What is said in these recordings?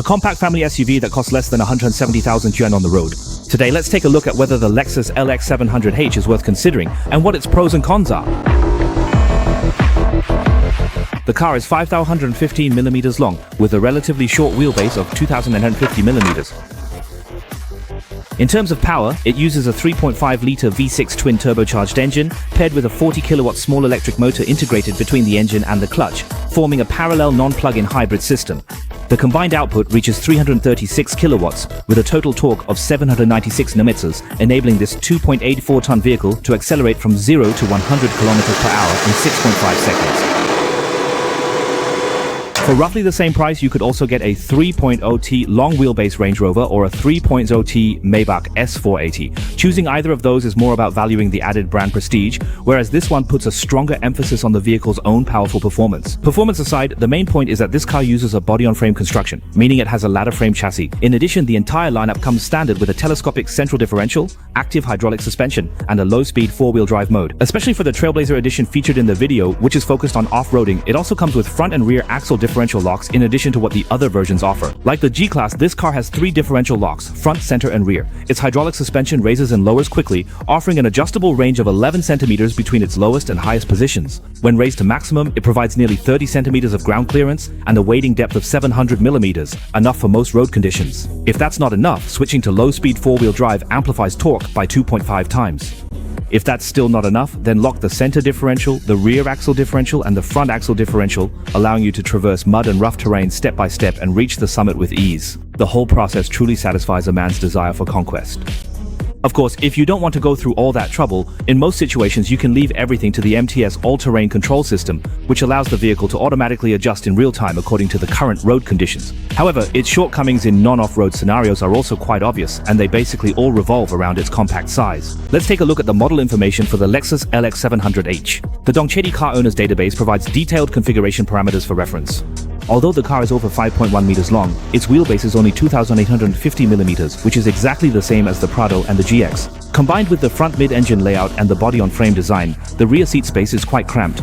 compact family SUV that costs less than 170,000 yuan on the road. Today, let's take a look at whether the Lexus LX 700h is worth considering and what its pros and cons are. The car is 5,115mm long with a relatively short wheelbase of 2,150mm. In terms of power, it uses a 3.5-litre V6 twin-turbocharged engine paired with a 40kW small electric motor integrated between the engine and the clutch, forming a parallel non-plug-in hybrid system. The combined output reaches 336 kilowatts with a total torque of 796 Nm, enabling this 2.84-ton vehicle to accelerate from 0 to 100 km per hour in 6.5 seconds. For roughly the same price, you could also get a 3.0T long wheelbase Range Rover or a 3.0T Maybach S480. Choosing either of those is more about valuing the added brand prestige, whereas this one puts a stronger emphasis on the vehicle's own powerful performance. Performance aside, the main point is that this car uses a body-on-frame construction, meaning it has a ladder frame chassis. In addition, the entire lineup comes standard with a telescopic central differential, active hydraulic suspension, and a low-speed four-wheel drive mode. Especially for the Trailblazer edition featured in the video, which is focused on off-roading, it also comes with front and rear axle differential locks in addition to what the other versions offer. Like the G-Class, this car has 3 differential locks, front, center, and rear. Its hydraulic suspension raises and lowers quickly, offering an adjustable range of 11 centimeters between its lowest and highest positions. When raised to maximum, it provides nearly 30 centimeters of ground clearance and a wading depth of 700 millimeters, enough for most road conditions. If that's not enough, switching to low-speed four-wheel drive amplifies torque by 2.5 times. If that's still not enough, then lock the center differential, the rear axle differential, and the front axle differential, allowing you to traverse mud and rough terrain step by step and reach the summit with ease. The whole process truly satisfies a man's desire for conquest. Of course, if you don't want to go through all that trouble, in most situations you can leave everything to the MTS all-terrain control system, which allows the vehicle to automatically adjust in real time according to the current road conditions. However, its shortcomings in non-off-road scenarios are also quite obvious, and they basically all revolve around its compact size. Let's take a look at the model information for the Lexus LX 700h. The Dongchedi Car Owners Database provides detailed configuration parameters for reference. Although the car is over 5.1 meters long, its wheelbase is only 2,850 millimeters, which is exactly the same as the Prado and the GX. Combined with the front mid-engine layout and the body-on-frame design, the rear seat space is quite cramped.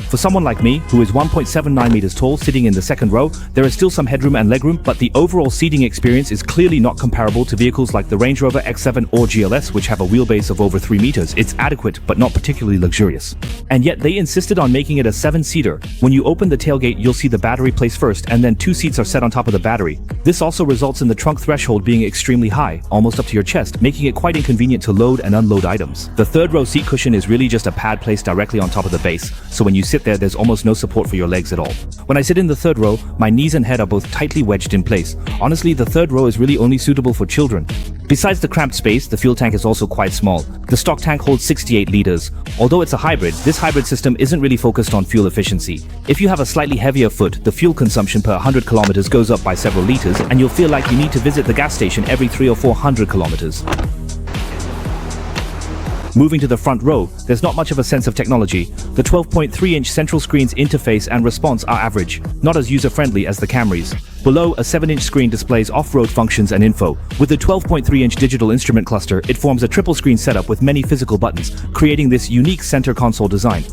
For someone like me, who is 1.79 meters tall sitting in the second row, there is still some headroom and legroom, but the overall seating experience is clearly not comparable to vehicles like the Range Rover X7 or GLS, which have a wheelbase of over 3 meters. It's adequate, but not particularly luxurious. And yet they insisted on making it a 7-seater. When you open the tailgate, you'll see the battery placed first, and then 2 seats are set on top of the battery. This also results in the trunk threshold being extremely high, almost up to your chest, making it quite inconvenient to load and unload items. The third row seat cushion is really just a pad placed directly on top of the base, so when you sit there's almost no support for your legs at all. When I sit in the third row, my knees and head are both tightly wedged in place. Honestly, the third row is really only suitable for children. Besides the cramped space, the fuel tank is also quite small. The stock tank holds 68 liters. Although it's a hybrid, this hybrid system isn't really focused on fuel efficiency. If you have a slightly heavier foot, the fuel consumption per 100 kilometers goes up by several liters, and you'll feel like you need to visit the gas station every 300 or 400 kilometers. Moving to the front row, there's not much of a sense of technology. The 12.3-inch central screen's interface and response are average, not as user-friendly as the Camrys. Below, a 7-inch screen displays off-road functions and info. With the 12.3-inch digital instrument cluster, it forms a triple-screen setup with many physical buttons, creating this unique center console design.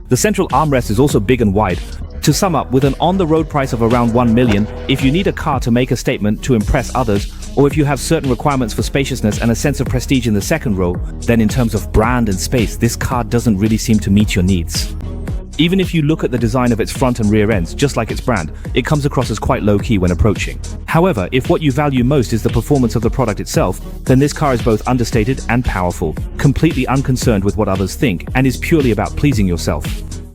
The central armrest is also big and wide. To sum up, with an on-the-road price of around 1 million, if you need a car to make a statement to impress others, or if you have certain requirements for spaciousness and a sense of prestige in the second row, then in terms of brand and space, this car doesn't really seem to meet your needs. Even if you look at the design of its front and rear ends, just like its brand, it comes across as quite low-key when approaching. However, if what you value most is the performance of the product itself, then this car is both understated and powerful, completely unconcerned with what others think, and is purely about pleasing yourself.